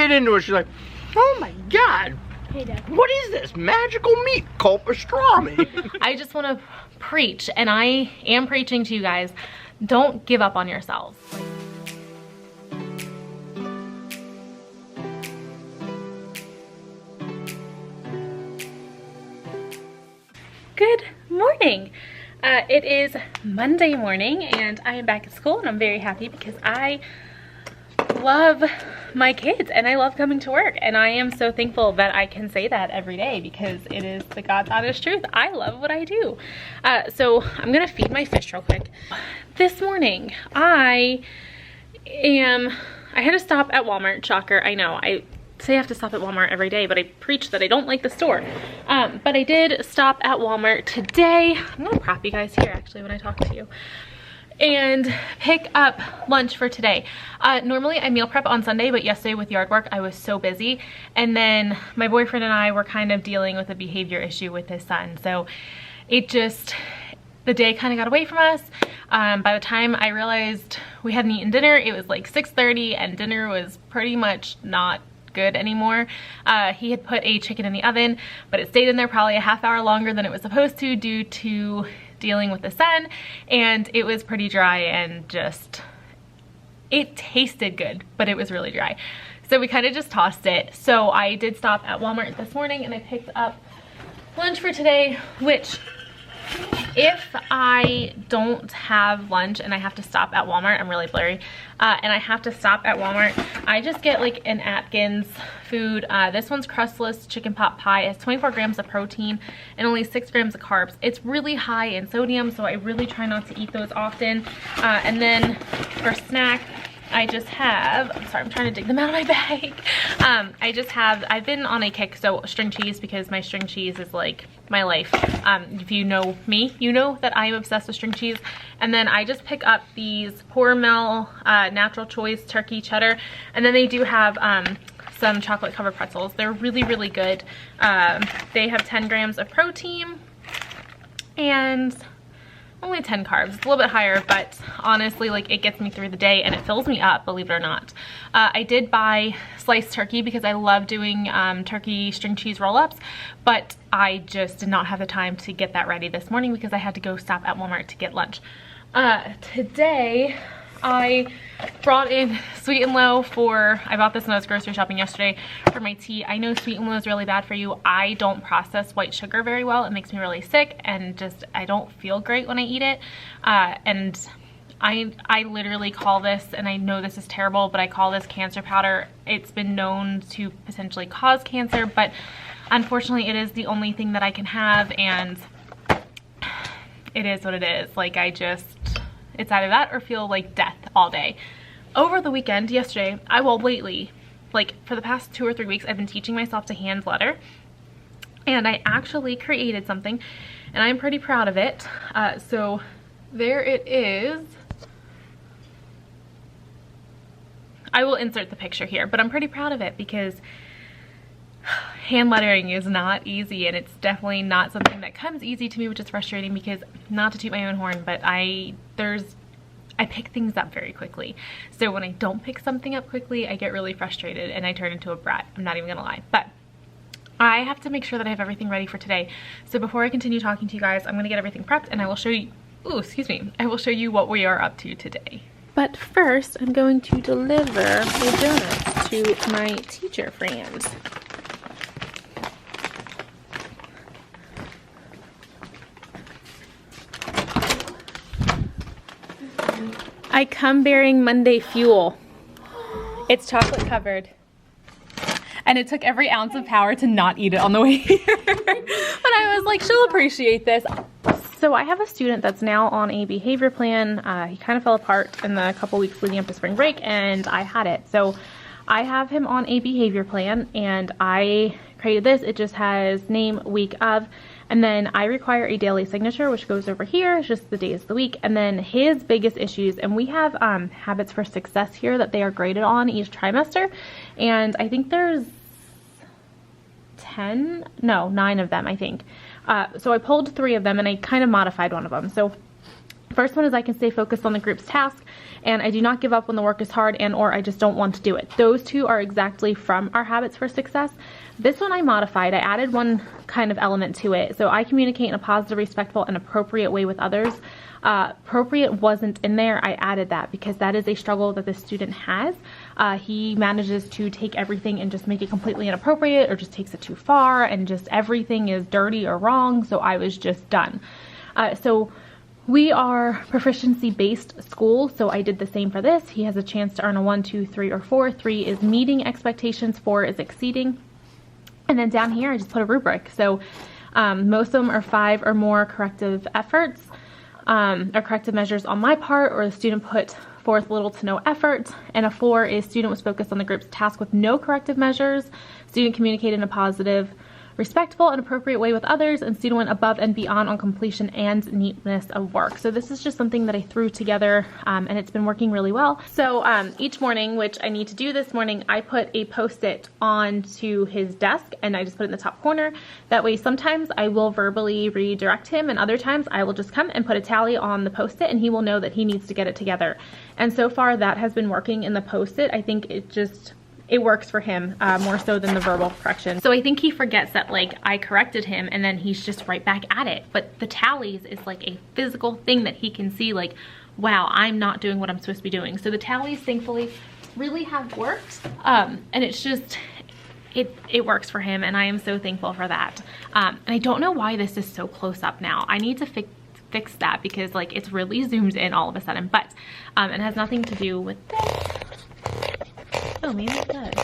bit into it, she's like, oh my God. Hey, Dad. What is this magical meat called pastrami? I just want to preach, and I am preaching to you guys. Don't give up on yourselves. Good morning. It is Monday morning and I am back at school, and I'm very happy because I love my kids and I love coming to work, and I am so thankful that I can say that every day because it is the God's honest truth. I love what I do. So I'm gonna feed my fish real quick. This morning I had to stop at Walmart. Shocker, I know. I say I have to stop at Walmart every day, but I preach that I don't like the store. But I did stop at Walmart today. I'm gonna prop you guys here actually when I talk to you, and pick up lunch for today. Normally I meal prep on Sunday, but yesterday with yard work I was so busy, and then my boyfriend and I were kind of dealing with a behavior issue with his son, so it just, the day kind of got away from us. By the time I realized we hadn't eaten dinner, it was like 6:30 and dinner was pretty much not good anymore. He had put a chicken in the oven, but it stayed in there probably a half hour longer than it was supposed to due to dealing with the sun, and it was pretty dry and just, it tasted good, but it was really dry. So we kind of just tossed it. So I did stop at Walmart this morning and I picked up lunch for today, which if I don't have lunch and I have to stop at Walmart, I'm really blurry, and I have to stop at Walmart, I just get like an Atkins food. This one's crustless chicken pot pie. It has 24 grams of protein and only 6 grams of carbs. It's really high in sodium, so I really try not to eat those often. And then for snack, I just have, I'm sorry, I'm trying to dig them out of my bag. I've been on a kick, so string cheese, because my string cheese is like my life. If you know me, you know that I am obsessed with string cheese. And then I just pick up these Hormel natural choice turkey cheddar. And then they do have some chocolate covered pretzels. They're really, really good. They have 10 grams of protein and only 10 carbs. It's a little bit higher, but honestly, like, it gets me through the day and it fills me up, believe it or not. I did buy sliced turkey because I love doing turkey string cheese roll-ups, but I just did not have the time to get that ready this morning because I had to go stop at Walmart to get lunch. Today I brought in Sweet and Low I bought this when I was grocery shopping yesterday for my tea. I know Sweet and Low is really bad for you. I don't process white sugar very well. It makes me really sick and just, I don't feel great when I eat it. And I literally call this, and I know this is terrible, but I call this cancer powder. It's been known to potentially cause cancer, but unfortunately it is the only thing that I can have, and it is what it is. Like, it's either that or feel like death all day. Over the weekend, yesterday, lately, like for the past 2 or 3 weeks, I've been teaching myself to hand letter, and I actually created something, and I'm pretty proud of it. So there it is. I will insert the picture here, but I'm pretty proud of it because hand lettering is not easy, and it's definitely not something that comes easy to me, which is frustrating because, not to toot my own horn, but I pick things up very quickly. So when I don't pick something up quickly, I get really frustrated and I turn into a brat. I'm not even gonna lie. But I have to make sure that I have everything ready for today. So before I continue talking to you guys, I'm gonna get everything prepped and I will show you, I will show you what we are up to today. But first, I'm going to deliver the donuts to my teacher friends. I come bearing Monday fuel. It's chocolate covered. And it took every ounce of power to not eat it on the way here. But I was like, she'll appreciate this. So I have a student that's now on a behavior plan. He kind of fell apart in the couple weeks leading up to spring break, and I had it. So I have him on a behavior plan, and I created this. It just has name, week of, and then I require a daily signature, which goes over here. It's just the days of the week. And then his biggest issues, and we have habits for success here that they are graded on each trimester. And I think there's 9 of them, I think. So I pulled 3 of them and I kind of modified one of them. So First one is I can stay focused on the group's task, and I do not give up when the work is hard and or I just don't want to do it. Those two are exactly from our Habits for Success. This one I modified. I added one kind of element to it. So I communicate in a positive, respectful, and appropriate way with others. Appropriate wasn't in there. I added that because that is a struggle that the student has. He manages to take everything and just make it completely inappropriate, or just takes it too far, and just everything is dirty or wrong. So I was just done. So we are proficiency-based school, so I did the same for this. He has a chance to earn a 1, 2, 3, or 4. 3 is meeting expectations, 4 is exceeding. And then down here, I just put a rubric. So most of them are 5 or more corrective efforts, or corrective measures on my part, or the student put forth little to no effort. And a 4 is student was focused on the group's task with no corrective measures. Student communicated in a positive, respectful, and appropriate way with others, and student went above and beyond on completion and neatness of work. So this is just something that I threw together, and it's been working really well. So each morning, which I need to do this morning, I put a post-it onto his desk, and I just put it in the top corner. That way sometimes I will verbally redirect him, and other times I will just come and put a tally on the post-it, and he will know that he needs to get it together. And so far that has been working in the post-it. I think it works for him more so than the verbal correction. So I think he forgets that like I corrected him and then he's just right back at it. But the tallies is like a physical thing that he can see, like, wow, I'm not doing what I'm supposed to be doing. So the tallies thankfully really have worked. And it's just, it works for him, and I am so thankful for that. And I don't know why this is so close up now. I need to fix that because like it's really zoomed in all of a sudden, but it has nothing to do with this. Oh, maybe it does.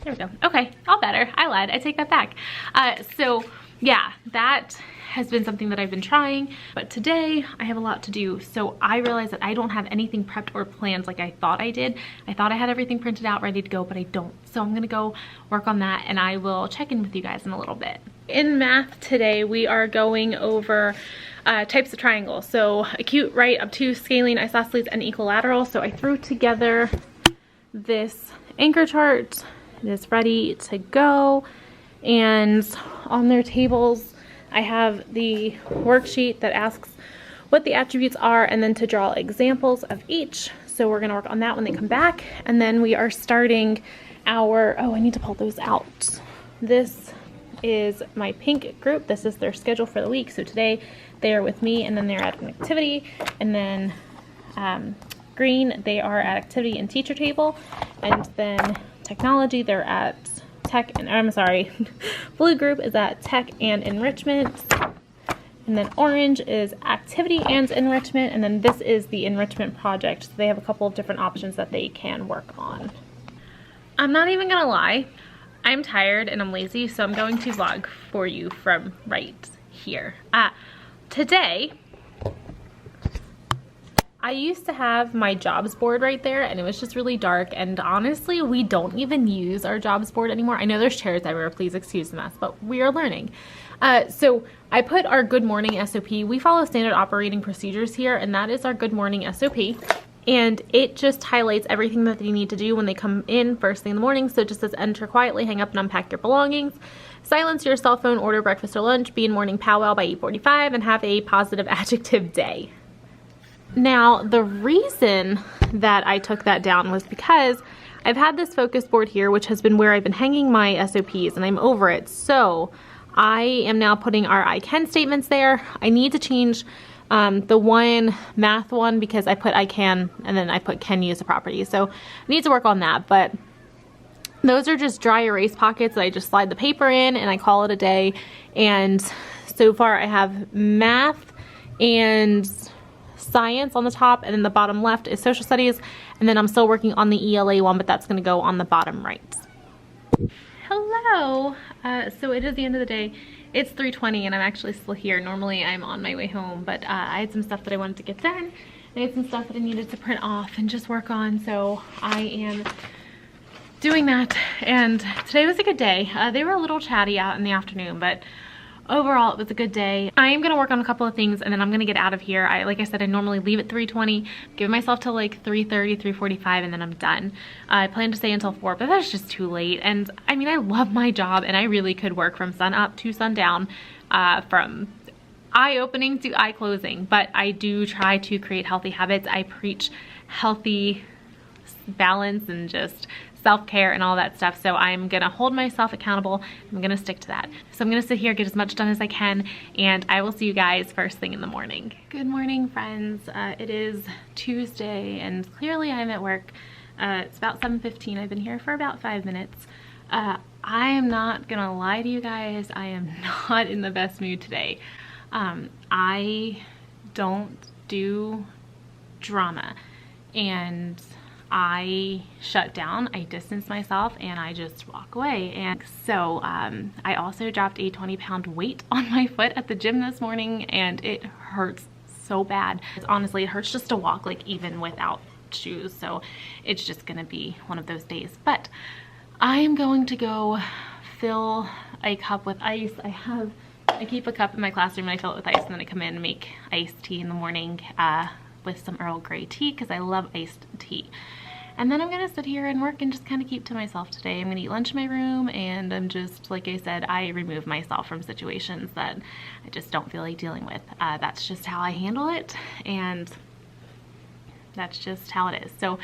There we go. Okay, all better. I lied. I take that back. So yeah, that has been something that I've been trying, but today I have a lot to do. So I realized that I don't have anything prepped or planned like I thought I did. I thought I had everything printed out, ready to go, but I don't. So I'm gonna go work on that, and I will check in with you guys in a little bit. In math today, we are going over types of triangles. So acute, right, obtuse, scalene, isosceles, and equilateral. So I threw together this anchor chart. It is ready to go, and on their tables I have the worksheet that asks what the attributes are and then to draw examples of each. So we're going to work on that when they come back, and then we are starting our, oh, I need to pull those out. This is my pink group. This is their schedule for the week. So today they are with me, and then they're at an activity, and then green, they are at activity and teacher table, and then technology, they're at tech, and I'm sorry, blue group is at tech and enrichment, and then orange is activity and enrichment, and then this is the enrichment project. So they have a couple of different options that they can work on. I'm not even gonna lie, I'm tired and I'm lazy, so I'm going to vlog for you from right here. Today, I used to have my jobs board right there, and it was just really dark, and honestly we don't even use our jobs board anymore. I know there's chairs everywhere, please excuse the mess, but we are learning. So I put our good morning SOP. We follow standard operating procedures here, and that is our good morning SOP, and it just highlights everything that they need to do when they come in first thing in the morning. So it just says enter quietly, hang up and unpack your belongings, silence your cell phone, order breakfast or lunch, be in morning powwow by 8:45, and have a positive adjective day. Now, the reason that I took that down was because I've had this focus board here, which has been where I've been hanging my SOPs, and I'm over it. So I am now putting our I can statements there. I need to change the one math one because I put I can, and then I put can use the property. So I need to work on that, but those are just dry erase pockets that I just slide the paper in and I call it a day. And so far I have math and science on the top, and then the bottom left is social studies, and then I'm still working on the ELA one, but that's going to go on the bottom right. Hello. So it is the end of the day. It's 3:20 and I'm actually still here. Normally I'm on my way home, but I had some stuff that I wanted to get done. I had some stuff that I needed to print off and just work on, so I am doing that. And today was a good day. They were a little chatty out in the afternoon, but overall it was a good day. I am going to work on a couple of things and then I'm going to get out of here. Like I said, I normally leave at 3:20, give myself till like 3:30, 3:45, and then I'm done. I plan to stay until 4, but that's just too late. And I mean, I love my job and I really could work from sun up to sundown from eye-opening to eye-closing, but I do try to create healthy habits. I preach healthy balance and just self-care and all that stuff. So I'm gonna hold myself accountable. I'm gonna stick to that. So I'm gonna sit here, get as much done as I can, and I will see you guys first thing in the morning. Good morning, friends. It is Tuesday, and clearly I'm at work. It's about 7:15. I've been here for about 5 minutes. I am not gonna lie to you guys. I am not in the best mood today. I don't do drama, and I shut down, I distance myself, and I just walk away. And so I also dropped a 20-pound weight on my foot at the gym this morning, and it hurts so bad. Honestly, it hurts just to walk, like even without shoes. So it's just gonna be one of those days. But I am going to go fill a cup with ice. I keep a cup in my classroom and I fill it with ice, and then I come in and make iced tea in the morning with some Earl Grey tea because I love iced tea. And then I'm gonna sit here and work and just kind of keep to myself today. I'm gonna eat lunch in my room, and I'm just, like I said, I remove myself from situations that I just don't feel like dealing with. That's just how I handle it, and that's just how it is. So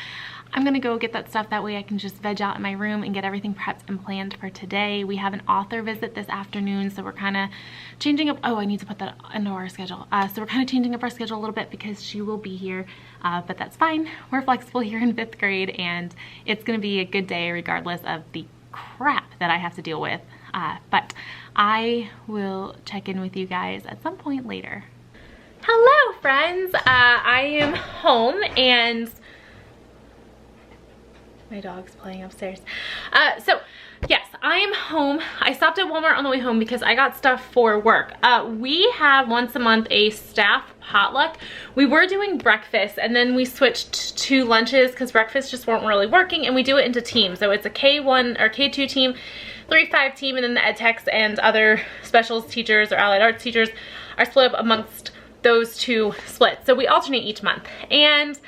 I'm gonna go get that stuff. That way I can just veg out in my room and get everything prepped and planned for today. We have an author visit this afternoon, so we're kind of changing up. Oh, I need to put that into our schedule. So we're kind of changing up our schedule a little bit because she will be here, but that's fine. We're flexible here in 5th grade, and it's gonna be a good day regardless of the crap that I have to deal with. But I will check in with you guys at some point later. Hello, friends. I am home, and my dog's playing upstairs. So yes, I am home. I stopped at Walmart on the way home because I got stuff for work. We have once a month a staff potluck. We were doing breakfast, and then we switched to lunches because breakfast just weren't really working, and we do it into teams. So it's a K1 or K2 team, 3-5 team, and then the ed techs and other specials teachers or allied arts teachers are split up amongst those two splits. So we alternate each month, and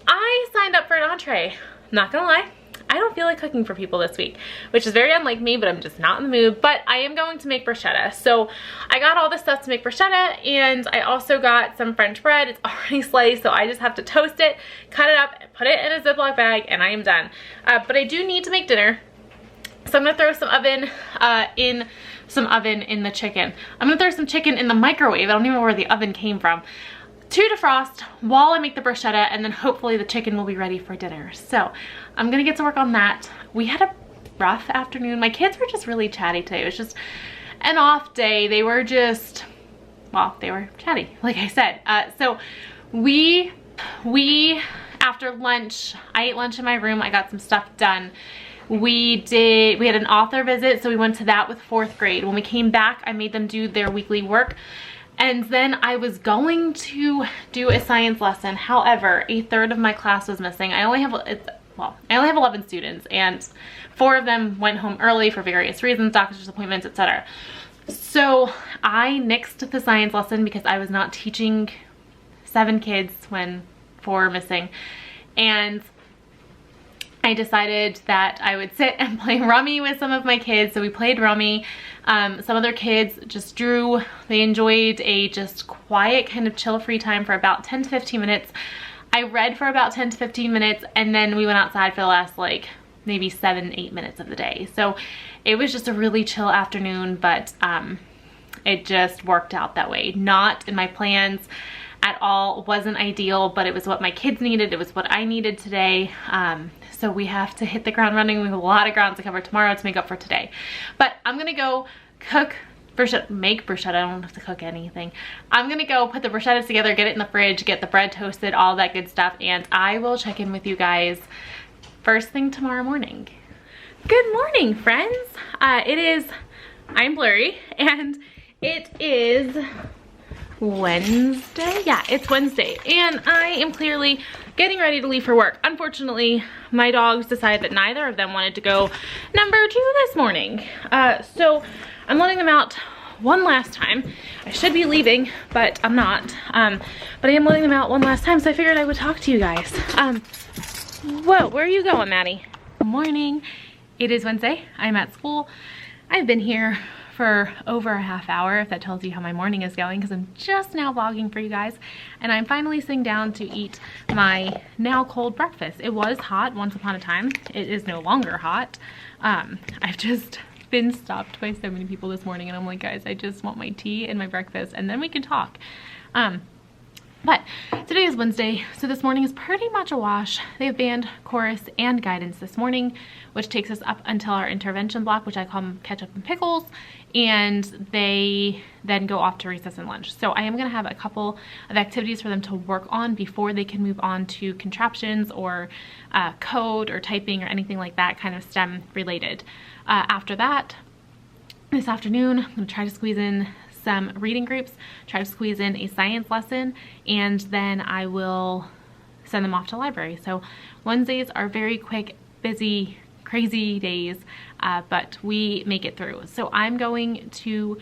I signed up for an entree. Not gonna lie, I don't feel like cooking for people this week, which is very unlike me, but I'm just not in the mood. But I am going to make bruschetta. So I got all this stuff to make bruschetta, and I also got some French bread. It's already sliced, so I just have to toast it, cut it up, put it in a Ziploc bag, and I am done. But I do need to make dinner. So I'm gonna throw some oven in the chicken. I'm gonna throw some chicken in the microwave. I don't even know where the oven came from, to defrost while I make the bruschetta, and then hopefully the chicken will be ready for dinner. So I'm gonna get to work on that. We had a rough afternoon. My kids were just really chatty today. It was just an off day. They were just, well, they were chatty, like I said. So we after lunch, I ate lunch in my room. I got some stuff done. We had an author visit, so we went to that with 4th grade. When we came back, I made them do their weekly work. And then I was going to do a science lesson. However, a third of my class was missing. I only have 11 students, and 4 of them went home early for various reasons, doctor's appointments, etc. So I nixed the science lesson because I was not teaching 7 kids when 4 are missing. And I decided that I would sit and play rummy with some of my kids. So we played rummy. Some other kids just drew. They enjoyed a just quiet kind of chill free time for about 10 to 15 minutes. I read for about 10 to 15 minutes, and then we went outside for the last like maybe 7-8 minutes of the day. So it was just a really chill afternoon, but it just worked out that way. Not in my plans at all. It wasn't ideal, but it was what my kids needed. It was what I needed today. So we have to hit the ground running. We have a lot of ground to cover tomorrow to make up for today. But I'm gonna go cook bruschetta, make bruschetta. I don't have to cook anything. I'm gonna go put the bruschetta together, get it in the fridge, get the bread toasted, all that good stuff, and I will check in with you guys first thing tomorrow morning. Good morning, friends. I'm blurry, and it is Wednesday. Yeah, it's Wednesday, and I am clearly getting ready to leave for work. Unfortunately, my dogs decided that neither of them wanted to go number 2 this morning. So I'm letting them out one last time. I should be leaving, but I'm not. But I am letting them out one last time, so I figured I would talk to you guys. Whoa, where are you going, Maddie? Good morning. It is Wednesday. I'm at school. I've been here for over a half hour, if that tells you how my morning is going, because I'm just now vlogging for you guys, and I'm finally sitting down to eat my now cold breakfast. It was hot once upon a time. It is no longer hot. I've just been stopped by so many people this morning, and I'm like, guys, I just want my tea and my breakfast, and then we can talk. But today is Wednesday, so this morning is pretty much a wash. They have band, chorus, and guidance this morning, which takes us up until our intervention block, which I call ketchup and pickles, and they then go off to recess and lunch. So I am going to have a couple of activities for them to work on before they can move on to contraptions or code or typing or anything like that, kind of STEM related. After that, this afternoon, I'm going to try to squeeze in some reading groups, try to squeeze in a science lesson, and then I will send them off to library. So Wednesdays are very quick, busy, crazy days, but we make it through. So I'm going to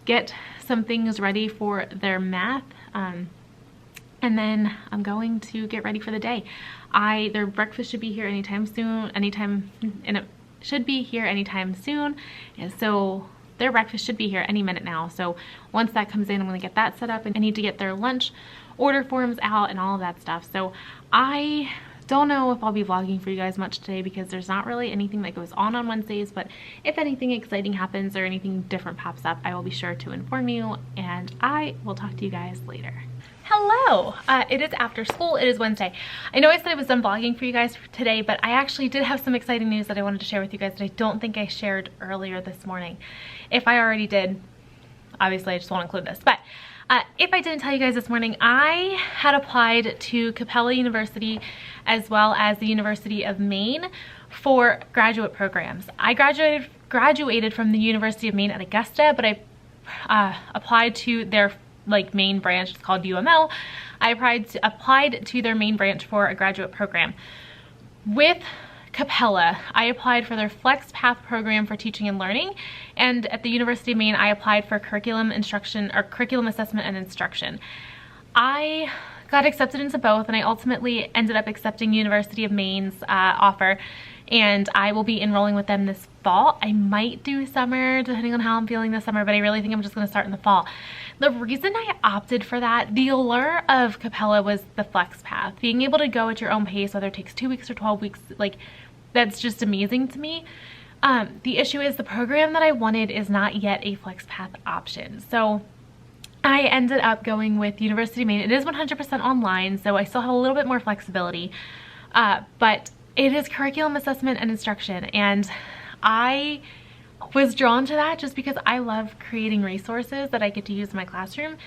get some things ready for their math, and then I'm going to get ready for the day. Their breakfast should be here anytime soon, and it should be here anytime soon, and so their breakfast should be here any minute now. So once that comes in, I'm gonna get that set up, and I need to get their lunch order forms out and all of that stuff. So I don't know if I'll be vlogging for you guys much today because there's not really anything that goes on Wednesdays, but if anything exciting happens or anything different pops up, I will be sure to inform you, and I will talk to you guys later. Hello! It is after school. It is Wednesday. I know I said I was done vlogging for you guys today, but I actually did have some exciting news that I wanted to share with you guys that I don't think I shared earlier this morning. If I already did, obviously I just won't include this, but if I didn't tell you guys this morning, I had applied to Capella University as well as the University of Maine for graduate programs. I graduated from the University of Maine at Augusta, but I applied to their main branch. It's called UML. I applied to their main branch for a graduate program. With Capella, I applied for their Flex Path program for teaching and learning, and at the University of Maine, I applied for curriculum instruction or curriculum assessment and instruction. I got accepted into both, and I ultimately ended up accepting University of Maine's offer, and I will be enrolling with them this fall. I might do summer depending on how I'm feeling this summer, but I really think I'm just going to start in the fall. The reason I opted for that, the allure of Capella was the Flex Path. Being able to go at your own pace, whether it takes 2 weeks or 12 weeks, that's just amazing to me. The issue is the program that I wanted is not yet a Flex Path option. So I ended up going with University of Maine. It is 100% online, so I still have a little bit more flexibility, but it is curriculum assessment and instruction, and I was drawn to that just because I love creating resources that I get to use in my classroom,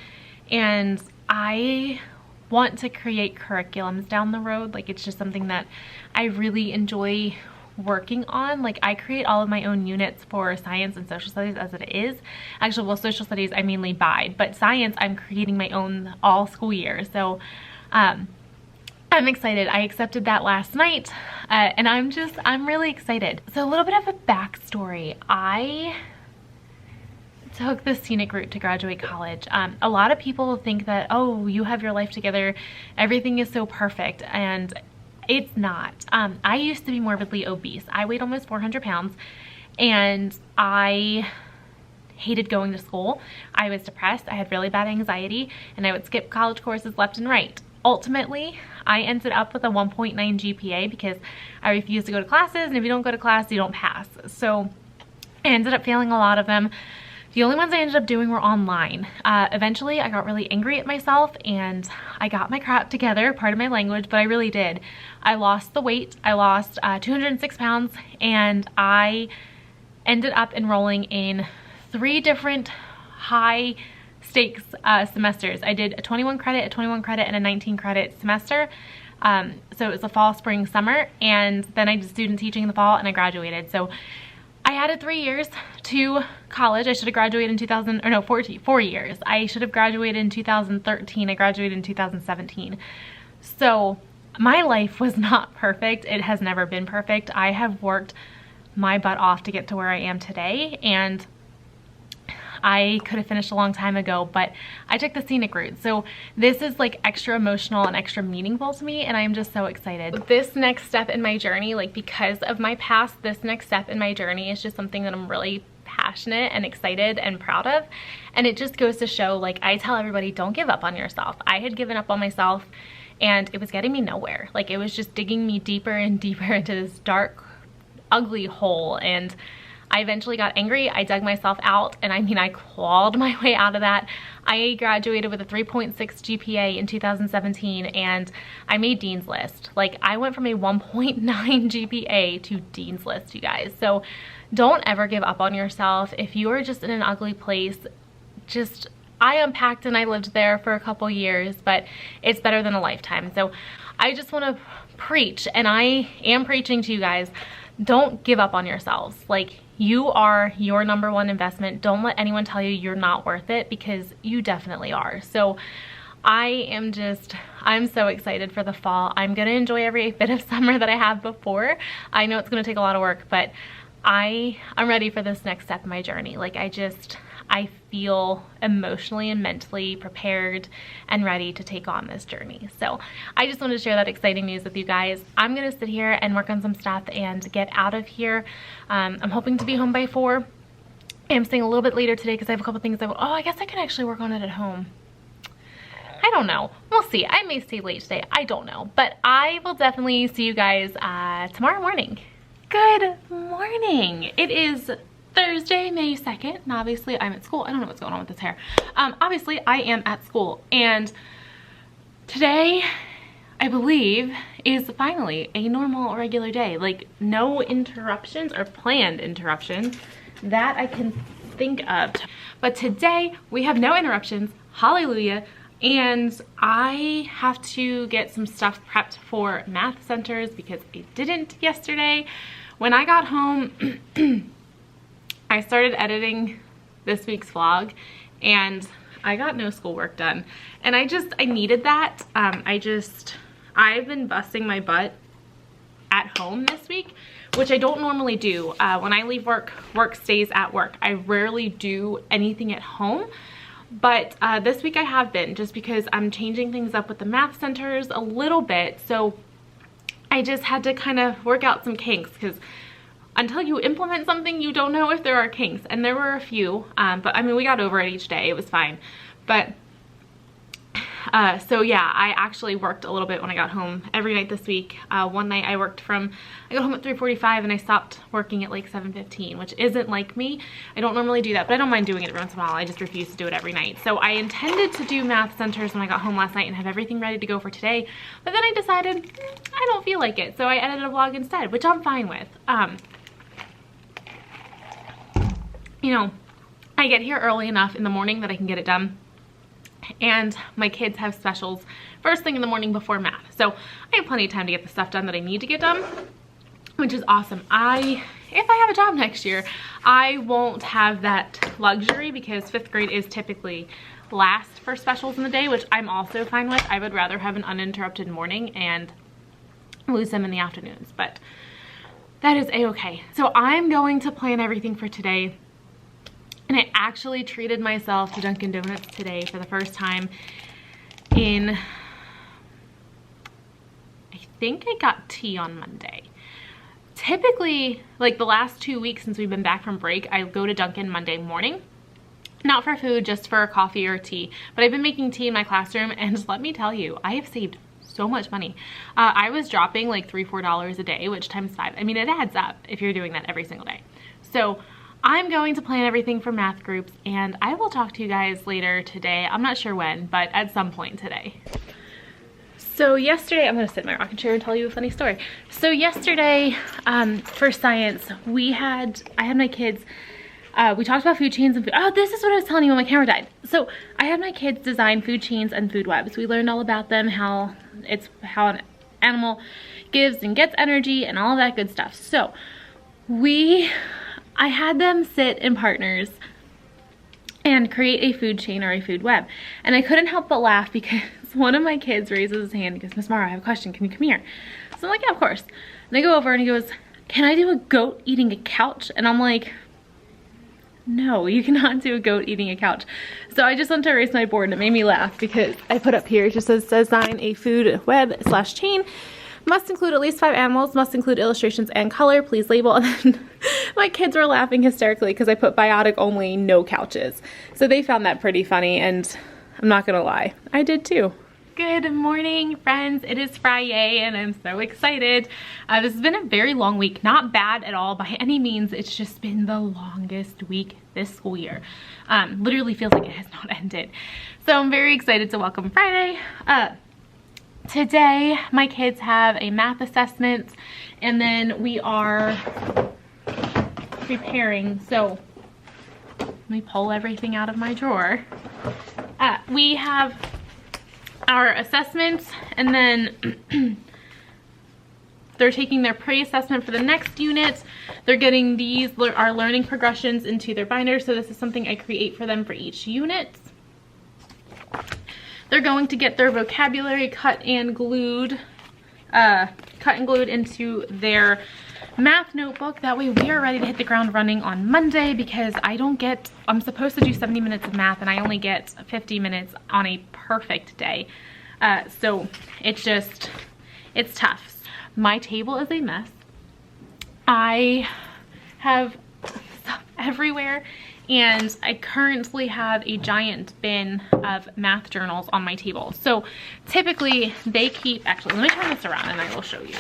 and I want to create curriculums down the road. It's just something that I really enjoy working on. I create all of my own units for science and social studies as it is. Actually, well, social studies I mainly buy, but science I'm creating my own all school year. So I'm excited. I accepted that last night, and I'm really excited. So a little bit of a backstory. I took the scenic route to graduate college. A lot of people think that, oh, you have your life together, everything is so perfect, and it's not. I used to be morbidly obese. I weighed almost 400 pounds, and I hated going to school. I was depressed. I had really bad anxiety, and I would skip college courses left and right. Ultimately, I ended up with a 1.9 GPA because I refused to go to classes, and if you don't go to class, you don't pass. So I ended up failing a lot of them. The only ones I ended up doing were online. Eventually, I got really angry at myself, and I got my crap together, pardon my language, but I really did. I lost the weight. I lost 206 pounds, and I ended up enrolling in 3 different high stakes semesters. I did a 21 credit, and a 19 credit semester. So it was a fall, spring, summer, and then I did student teaching in the fall, and I graduated. So I added 3 years to college. I should have graduated in 4 years. I should have graduated in 2013. I graduated in 2017. So my life was not perfect. It has never been perfect. I have worked my butt off to get to where I am today, and I could have finished a long time ago, but I took the scenic route. So this is extra emotional and extra meaningful to me, and I'm just so excited. This next step in my journey, because of my past, this next step in my journey is just something that I'm really passionate passionate and excited and proud of. And it just goes to show, like, I tell everybody, don't give up on yourself. I had given up on myself and it was getting me nowhere. Like, it was just digging me deeper and deeper into this dark, ugly hole. And I eventually got angry. I dug myself out, and I mean, I clawed my way out of that. I graduated with a 3.6 GPA in 2017, and I made Dean's List. Like, I went from a 1.9 GPA to Dean's List, you guys. So don't ever give up on yourself. If you are just in an ugly place, I unpacked and I lived there for a couple years, but it's better than a lifetime. So I just want to preach, and I am preaching to you guys, don't give up on yourselves. Like, you are your #1 investment. Don't let anyone tell you you're not worth it, because you definitely are. So I'm so excited for the fall. I'm gonna enjoy every bit of summer that I have before. I know it's gonna take a lot of work, but I'm ready for this next step in my journey. Like, I feel emotionally and mentally prepared and ready to take on this journey. So I just wanted to share that exciting news with you guys. I'm gonna sit here and work on some stuff and get out of here. I'm hoping to be home by 4. I'm staying a little bit later today because I have a couple things I guess I can actually work on it at home. I don't know. We'll see. I may stay late today. I don't know. But I will definitely see you guys tomorrow morning. Good morning. It is Thursday, May 2nd, and obviously I'm at school. I don't know what's going on with this hair. Obviously I am at school, and today, I believe, is finally a normal, regular day. Like, no interruptions or planned interruptions that I can think of. But today, we have no interruptions, hallelujah, and I have to get some stuff prepped for math centers because I didn't yesterday. When I got home, I started editing this week's vlog, and I got no schoolwork done. And I needed that. I've been busting my butt at home this week, which I don't normally do. When I leave work, work stays at work. I rarely do anything at home. But this week I have been, just because I'm changing things up with the math centers a little bit. So I just had to kind of work out some kinks, because until you implement something, you don't know if there are kinks, and there were a few, but I mean, we got over it each day. It was fine. But so yeah, I actually worked a little bit when I got home every night this week. One night I got home at 3:45 and I stopped working at like 7:15, which isn't like me. I don't normally do that, but I don't mind doing it every once in a while. I just refuse to do it every night. So I intended to do math centers when I got home last night and have everything ready to go for today, but then I decided I don't feel like it, so I edited a vlog instead, which I'm fine with. You know, I get here early enough in the morning that I can get it done, and my kids have specials first thing in the morning before math, so I have plenty of time to get the stuff done that I need to get done, which is awesome. If I have a job next year, I won't have that luxury, because 5th grade is typically last for specials in the day, which I'm also fine with. I would rather have an uninterrupted morning and lose them in the afternoons, but that is a-okay. So I'm going to plan everything for today. And I actually treated myself to Dunkin' Donuts today for the first time in, I think I got tea on Monday. Typically, like the last 2 weeks since we've been back from break, I go to Dunkin' Monday morning. Not for food, just for coffee or tea. But I've been making tea in my classroom, and let me tell you, I have saved so much money. I was dropping like $3, $4 a day, which times 5. I mean, it adds up if you're doing that every single day. So I'm going to plan everything for math groups, and I will talk to you guys later today. I'm not sure when, but at some point today. So yesterday, I'm gonna sit in my rocking chair and tell you a funny story. So yesterday, for science, I had my kids, we talked about food chains and food. Oh, this is what I was telling you when my camera died. So I had my kids design food chains and food webs. We learned all about them, how an animal gives and gets energy and all of that good stuff. So I had them sit in partners and create a food chain or a food web. And I couldn't help but laugh because one of my kids raises his hand and goes, "Miss Moro, I have a question. Can you come here?" So I'm like, "Yeah, of course." And I go over and he goes, "Can I do a goat eating a couch?" And I'm like, no, you cannot do a goat eating a couch. So I just went to erase my board, and it made me laugh because I put up here, it just says design a food web / chain. must include at least 5 animals, must include illustrations and color, please label. And then my kids were laughing hysterically because I put biotic only, no couches. So they found that pretty funny, and I'm not gonna lie, I did too. Good morning, friends. It is Friday and I'm so excited. This has been a very long week. Not bad at all by any means. It's just been the longest week this school year. Literally feels like it has not ended. So I'm very excited to welcome Friday. Today, my kids have a math assessment, and then we are preparing. So let me pull everything out of my drawer. We have our assessments, and then they're taking their pre-assessment for the next unit. They're getting these, our learning progressions, into their binders. So this is something I create for them for each unit. They're going to get their vocabulary cut and glued into their math notebook. That way we are ready to hit the ground running on Monday, because I'm supposed to do 70 minutes of math and I only get 50 minutes on a perfect day. So it's tough. My table is a mess. I have stuff everywhere, and I currently have a giant bin of math journals on my table. So typically they keep, actually let me turn this around and I will show you.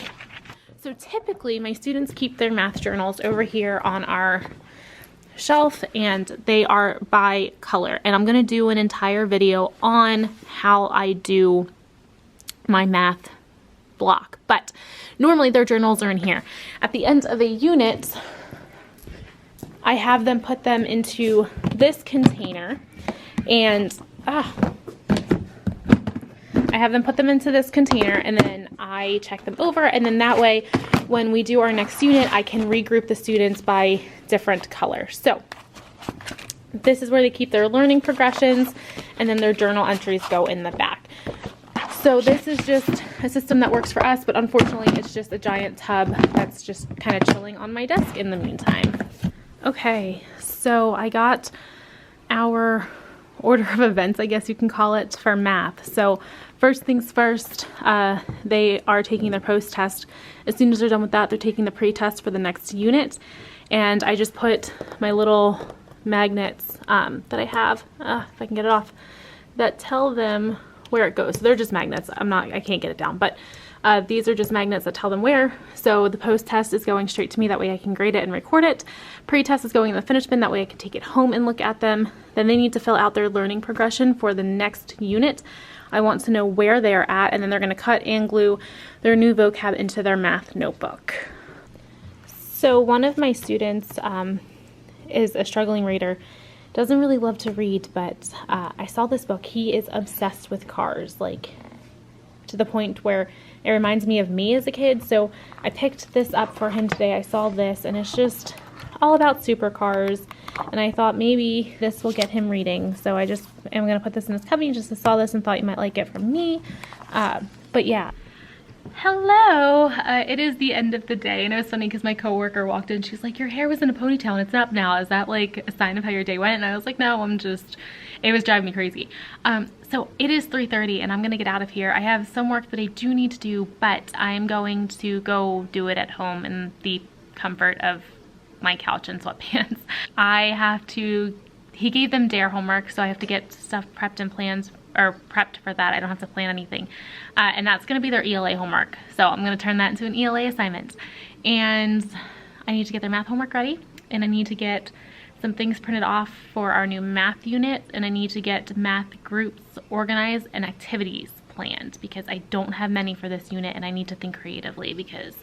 So typically my students keep their math journals over here on our shelf, and they are by color. And I'm gonna do an entire video on how I do my math block. But normally their journals are in here. At the end of a unit, I have them put them into this container, and and then I check them over, and then that way when we do our next unit I can regroup the students by different colors. So this is where they keep their learning progressions, and then their journal entries go in the back. So this is just a system that works for us, but unfortunately it's just a giant tub that's just kind of chilling on my desk in the meantime. Okay, so I got our order of events, I guess you can call it, for math. So first things first, they are taking their post-test. As soon as they're done with that, they're taking the pre-test for the next unit. And I just put my little magnets that I have, if I can get it off, that tell them where it goes. So they're just magnets. I can't get it down, but these are just magnets that tell them where. So the post-test is going straight to me, that way I can grade it and record it. Pre-test is going in the finish bin, that way I can take it home and look at them. Then they need to fill out their learning progression for the next unit. I want to know where they are at, and then they're going to cut and glue their new vocab into their math notebook. So one of my students is a struggling reader. Doesn't really love to read, but I saw this book. He is obsessed with cars, like to the point where it reminds me of me as a kid. So I picked this up for him today. I saw this, and it's just all about supercars, and I thought maybe this will get him reading. So I just am going to put this in his cubby. Just saw this and thought you might like it from me. But yeah. Hello, it is the end of the day, and it was funny because my coworker walked in. She's like, your hair was in a ponytail and it's up now. Is that like a sign of how your day went? And I was like, no, it was driving me crazy. So it is 3:30 and I'm gonna get out of here. I have some work that I do need to do, but I am going to go do it at home in the comfort of my couch and sweatpants. He gave them DARE homework, so I have to get stuff prepped and prepped for that. I don't have to plan anything. And that's gonna be their ELA homework. So I'm gonna turn that into an ELA assignment. And I need to get their math homework ready, and I need to get some things printed off for our new math unit, and I need to get math groups organized and activities planned, because I don't have many for this unit and I need to think creatively because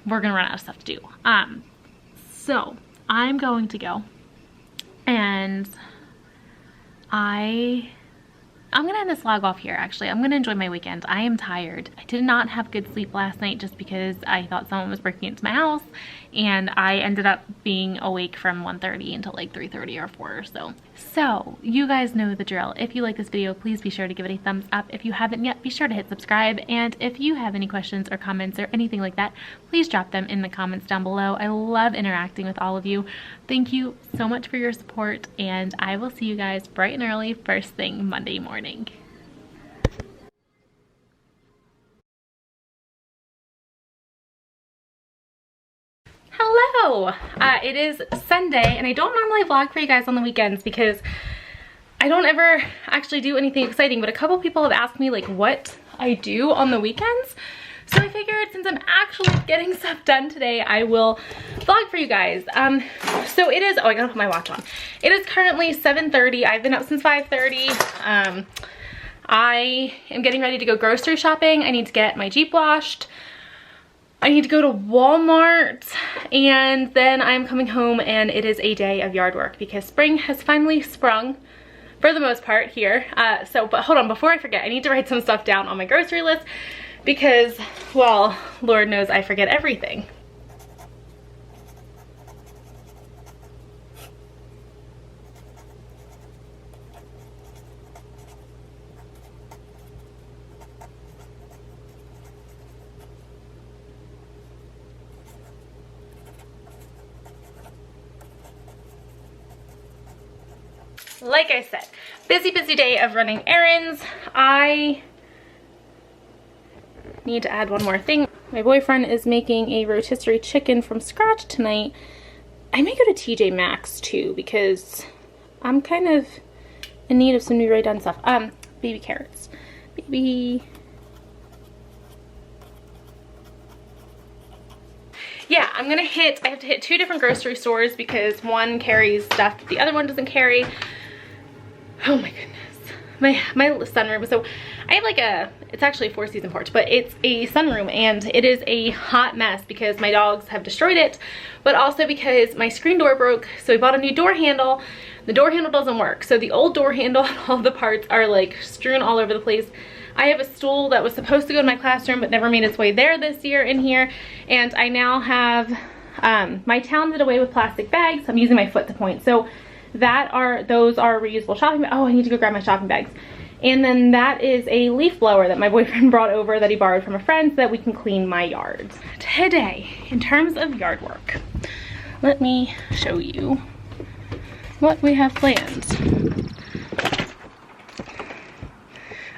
we're gonna run out of stuff to do. So I'm going to go, and I'm gonna end this vlog off here. Actually, I'm gonna enjoy my weekend. I am tired. I did not have good sleep last night just because I thought someone was breaking into my house, and I ended up being awake from 1:30 until like 3:30 or 4 or so. So you guys know the drill. If you like this video, please be sure to give it a thumbs up. If you haven't yet, be sure to hit subscribe. And if you have any questions or comments or anything like that, please drop them in the comments down below. I love interacting with all of you. Thank you so much for your support, and I will see you guys bright and early first thing Monday morning. Hello! It is Sunday, and I don't normally vlog for you guys on the weekends because I don't ever actually do anything exciting, but a couple people have asked me like what I do on the weekends. So I figured since I'm actually getting stuff done today, I will vlog for you guys. So it is, oh, I gotta put my watch on. It is currently 7:30. I've been up since 5:30. I am getting ready to go grocery shopping. I need to get my Jeep washed. I need to go to Walmart, and then I'm coming home and it is a day of yard work because spring has finally sprung for the most part here. But hold on, before I forget, I need to write some stuff down on my grocery list because, well, Lord knows I forget everything. Like I said, busy day of running errands. I need to add one more thing. My boyfriend is making a rotisserie chicken from scratch tonight. I may go to TJ Maxx too because I'm kind of in need of some new done stuff. Baby carrots. Yeah, I have to hit 2 different grocery stores because one carries stuff that the other one doesn't carry. Oh my goodness. My sunroom, so I have like it's actually a 4-season porch, but it's a sunroom and it is a hot mess because my dogs have destroyed it, but also because my screen door broke, so we bought a new door handle. The door handle doesn't work, so the old door handle and all the parts are like strewn all over the place. I have a stool that was supposed to go to my classroom but never made its way there this year in here, and I now have my town did away with plastic bags. I'm using my foot to point, so those are reusable shopping bags. Oh, I need to go grab my shopping bags. And then that is a leaf blower that my boyfriend brought over that he borrowed from a friend so that we can clean my yard. Today, in terms of yard work, let me show you what we have planned.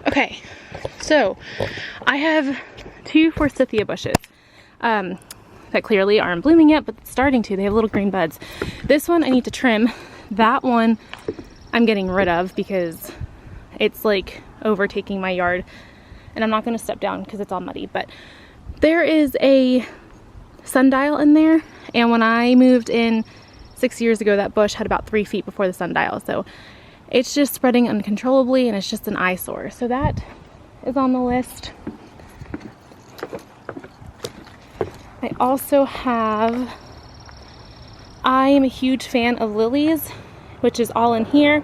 Okay, so I have 2 forsythia bushes that clearly aren't blooming yet, but starting to. They have little green buds. This one I need to trim. That one I'm getting rid of because it's like overtaking my yard, and I'm not going to step down because it's all muddy. But there is a sundial in there, and when I moved in 6 years ago, that bush had about 3 feet before the sundial, so it's just spreading uncontrollably and it's just an eyesore. So that is on the list. I also have, I am a huge fan of lilies, which is all in here,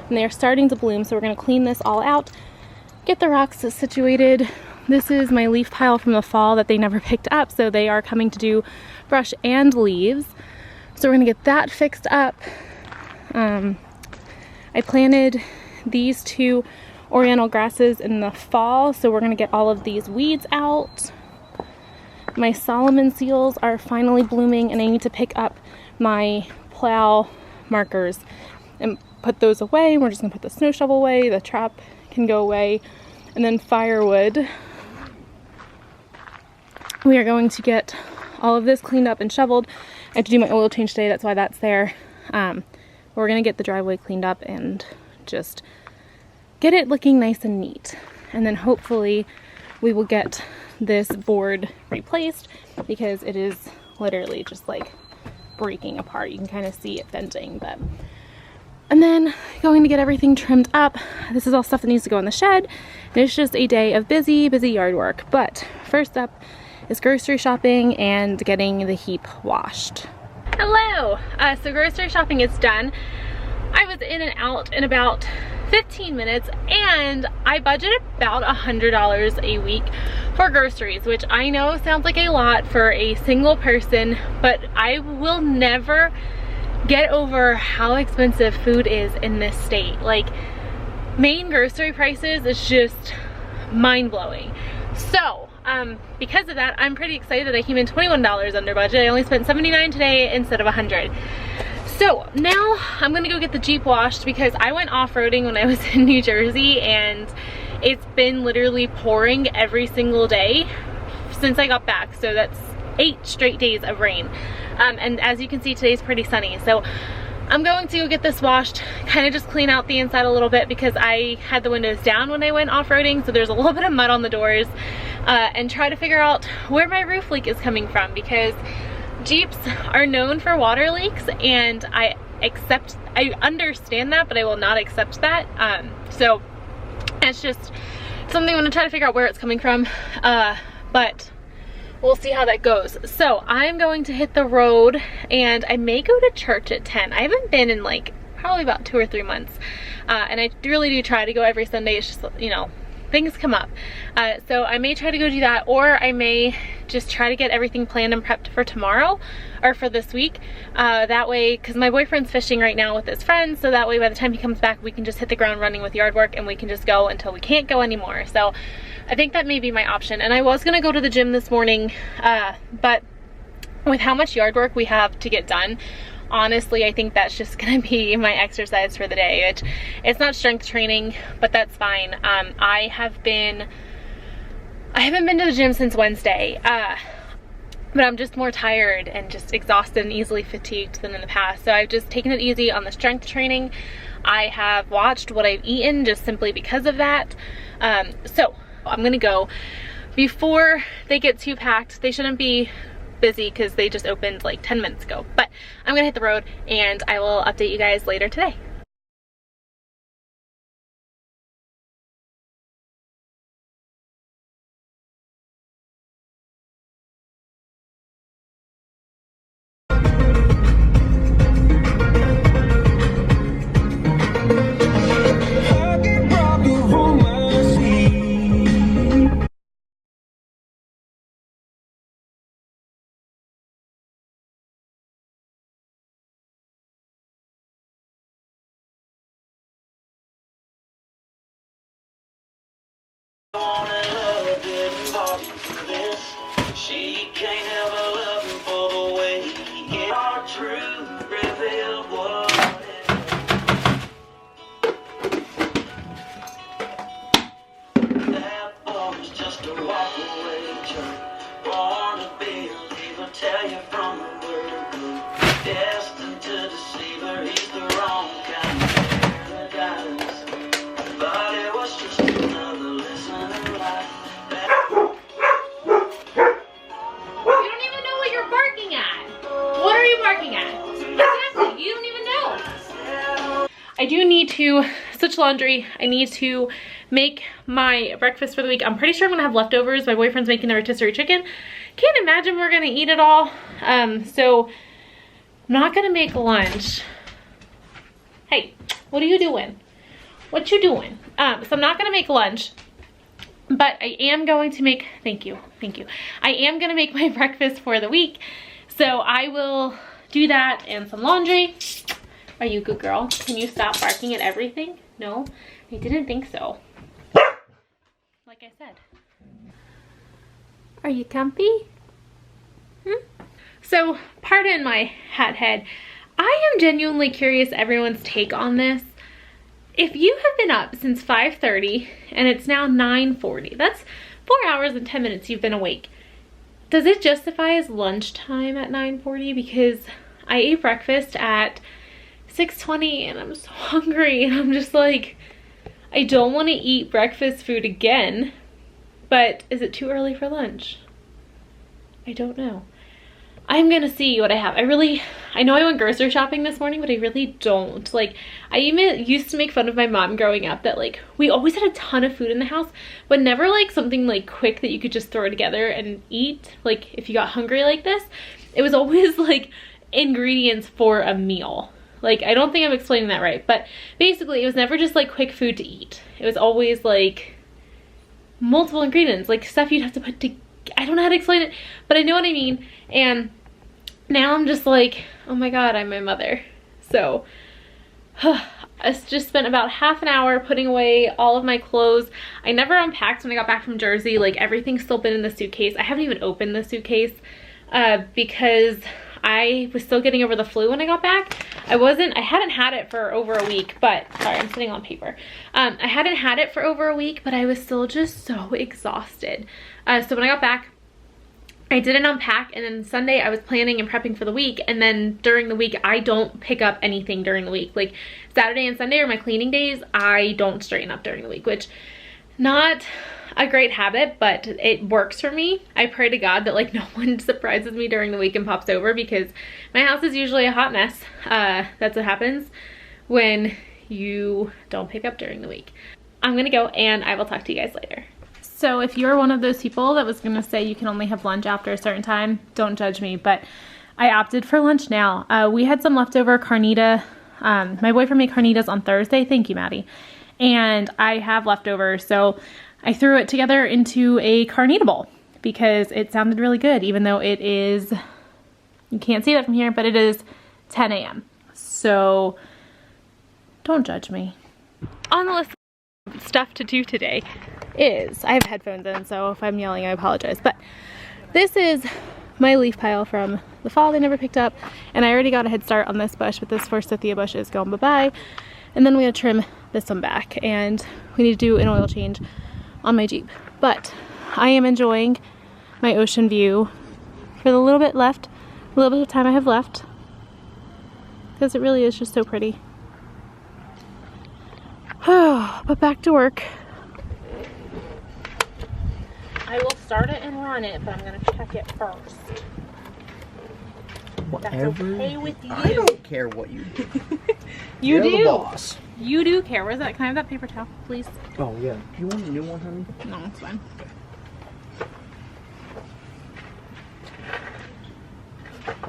and they're starting to bloom, so we're going to clean this all out, get the rocks situated. This is my leaf pile from the fall that they never picked up, so they are coming to do brush and leaves. So we're going to get that fixed up. I planted these 2 oriental grasses in the fall, so we're going to get all of these weeds out. My Solomon seals are finally blooming, and I need to pick up my plow markers and put those away. We're just gonna put the snow shovel away, the trap can go away, and then firewood. We are going to get all of this cleaned up and shoveled. I have to do my oil change today, that's why that's there. We're gonna get the driveway cleaned up and just get it looking nice and neat. And then hopefully we will get this board replaced because it is literally just like breaking apart. You can kind of see it bending, but. And then going to get everything trimmed up. This is all stuff that needs to go in the shed. It's just a day of busy yard work. But first up is grocery shopping and getting the heap washed. Hello! So grocery shopping is done. I was in and out in about 15 minutes, and I budgeted about $100 a week for groceries, which I know sounds like a lot for a single person, but I will never get over how expensive food is in this state. Like, Maine grocery prices is just mind-blowing. So because of that, I'm pretty excited that I came in $21 under budget. I only spent $79 today instead of $100. So now I'm gonna go get the Jeep washed because I went off-roading when I was in New Jersey, and it's been literally pouring every single day since I got back. So that's 8 straight days of rain. And as you can see, today's pretty sunny. So I'm going to get this washed, kind of just clean out the inside a little bit because I had the windows down when I went off-roading, so there's a little bit of mud on the doors, and try to figure out where my roof leak is coming from, because Jeeps are known for water leaks, and I understand that, but I will not accept that. So it's just something I'm gonna try to figure out where it's coming from, but we'll see how that goes. So I'm going to hit the road, and I may go to church at 10. I haven't been in like probably about 2 or 3 months, and I really do try to go every Sunday. It's just, you know, things come up. So I may try to go do that, or I may just try to get everything planned and prepped for tomorrow or for this week. That way, because my boyfriend's fishing right now with his friends, so that way by the time he comes back, we can just hit the ground running with yard work, and we can just go until we can't go anymore. So I think that may be my option. And I was gonna go to the gym this morning, but with how much yard work we have to get done, honestly, I think that's just gonna be my exercise for the day. It's not strength training, but that's fine. I haven't been to the gym since Wednesday, but I'm just more tired and just exhausted and easily fatigued than in the past. So I've just taken it easy on the strength training. I have watched what I've eaten just simply because of that. So I'm gonna go before they get too packed. They shouldn't be busy because they just opened like 10 minutes ago, but I'm gonna hit the road and I will update you guys later today. She can't help but love him for the way he is. Our truth revealed what that boy was just a walk away jerk. Born to be a believer, tell you from the word go. Destined to deceive her, he's the wrong kind of paradise. But it was just another lesson in life. I do need to switch laundry. I need to make my breakfast for the week. I'm pretty sure I'm gonna have leftovers. My boyfriend's making the rotisserie chicken. Can't imagine we're gonna eat it all. So I'm not gonna make lunch. Hey, what are you doing? What you doing? So I'm not gonna make lunch, but I am going to make, thank you. I am gonna make my breakfast for the week. So I will do that and some laundry. Are you a good girl? Can you stop barking at everything? No, I didn't think so. Like I said. Are you comfy? So, pardon my hat head. I am genuinely curious everyone's take on this. If you have been up since 5:30 and it's now 9:40, that's 4 hours and 10 minutes you've been awake. Does it justify as lunchtime at 9:40? Because I ate breakfast at 6:20 and I'm so hungry, and I'm just like, I don't want to eat breakfast food again, but is it too early for lunch? I don't know. I'm gonna see what I have. I know I went grocery shopping this morning, but I really don't. Like, I even used to make fun of my mom growing up that like we always had a ton of food in the house, but never like something like quick that you could just throw together and eat. Like if you got hungry like this, it was always like ingredients for a meal. Like, I don't think I'm explaining that right, but basically it was never just like quick food to eat. It was always like multiple ingredients, like stuff you'd have to put together. I don't know how to explain it, but I know what I mean. And now I'm just like, oh my god, I'm my mother. So I just spent about half an hour putting away all of my clothes. I never unpacked when I got back from Jersey. Like, everything's still been in the suitcase. I haven't even opened the suitcase because I was still getting over the flu when I got back. I hadn't had it for over a week, but sorry, I'm sitting on paper. I hadn't had it for over a week, but I was still just so exhausted. So when I got back, I didn't unpack, and then Sunday I was planning and prepping for the week, and then during the week I don't pick up anything during the week. Like Saturday and Sunday are my cleaning days. I don't straighten up during the week, which not a great habit, but it works for me. I pray to God that like no one surprises me during the week and pops over, because my house is usually a hot mess. That's what happens when you don't pick up during the week. I'm gonna go, and I will talk to you guys later. So if you're one of those people that was gonna say you can only have lunch after a certain time, don't judge me, but I opted for lunch now. We had some leftover carnita. My boyfriend made carnitas on Thursday. Thank you, Maddie. And I have leftovers, so I threw it together into a carnita bowl because it sounded really good, even though it is, you can't see that from here, but it is 10 a.m. So don't judge me. On the list of stuff to do today is, I have headphones in, so if I'm yelling, I apologize, but this is my leaf pile from the fall they never picked up, and I already got a head start on this bush, but this forsythia bush is going bye-bye, and then we gotta trim this one back, and we need to do an oil change on my Jeep. But I am enjoying my ocean view for the little bit of time I have left, because it really is just so pretty. But back to work. I will start it and run it, but I'm gonna check it first. Whatever. That's okay with you. I don't care what you do. You You're do. the boss. You do care. Where's that? Can I have that paper towel, please? Oh yeah. Do you want a new one, honey? No, it's fine.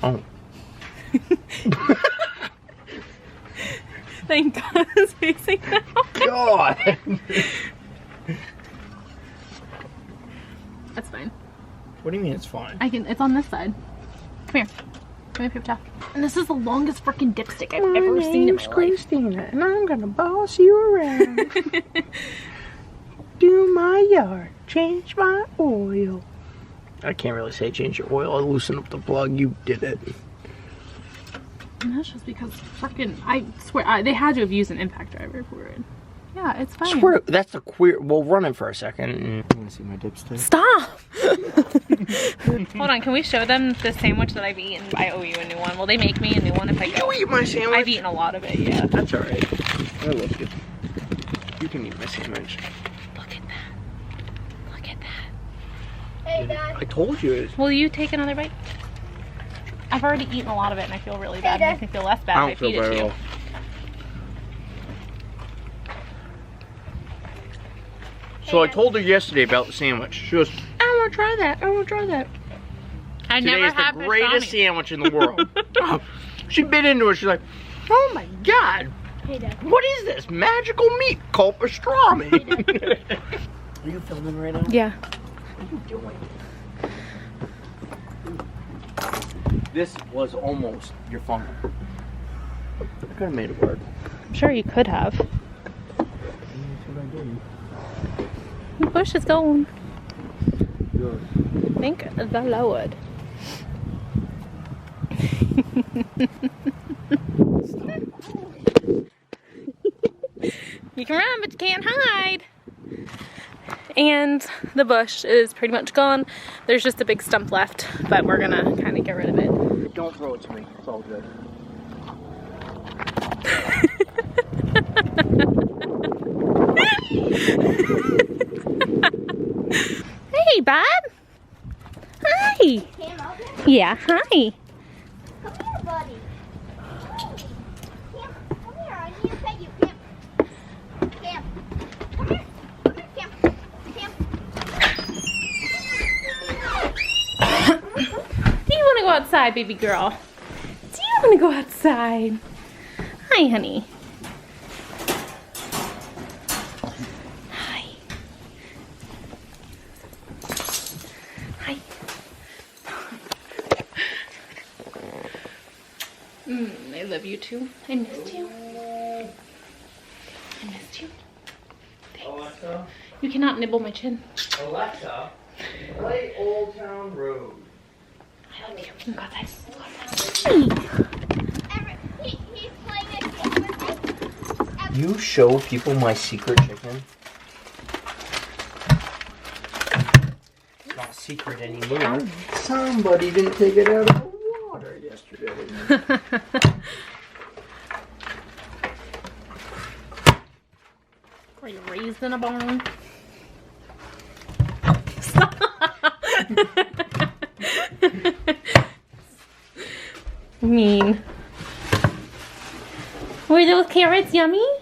Oh. Thank God it's facing now. God. That's fine. What do you mean it's fine? It's on this side. Come here. Come here, paper towel. And this is the longest freaking dipstick I've ever seen in my life. Kristina, and I'm gonna boss you around. Do my yard, change my oil. I can't really say change your oil. I loosened up the plug. You did it. And that's just because freaking, I swear, they had to have used an impact driver for it. Yeah, it's fine. Swear, that's a queer. We'll run it for a second. I want to see my dipstick. Stop! Hold on, can we show them the sandwich that I've eaten? I owe you a new one. Will they make me a new one if I go? You eat my sandwich? I've eaten a lot of it, yeah. That's alright. I love you. You can eat my sandwich. Look at that. Look at that. Hey, Dad. I told you. Will you take another bite? I've already eaten a lot of it and I feel really bad. It makes me feel less bad if I feed it to you. So I told her yesterday about the sandwich. She goes, I want to try that. I want to try that. I Today never is had the greatest pastrami. sandwich in the world. She bit into it. She's like, oh my God. Hey, Dad. What is this magical meat called pastrami? Are you filming right now? Yeah. What are you doing? This was almost your funnel. I could have made it work. I'm sure you could have. That's what I did. The bush is going. Good. Thank the Lord. You can run, but you can't hide. And the bush is pretty much gone. There's just a big stump left, but we're gonna kind of get rid of it. Don't throw it to me. It's all good. Hey, bud. Hi. Cam out there? Yeah, hi. Come here, buddy. Cam, come here. I need to pet you. Cam. Cam. Come here. Come here, Cam. Cam. Do you want to go outside, baby girl? Do you want to go outside? Hi, honey. Hi. Hi. I love you too. I missed you. I missed you. Alexa, You cannot nibble my chin. Alexa, play Old Town Road. I love you. You got that. Hi. He's playing a game with me. You show people my secret chicken? Now, secret anymore. Somebody didn't take it out of the water yesterday. Were you raised in a barn? Mean. Were those carrots yummy?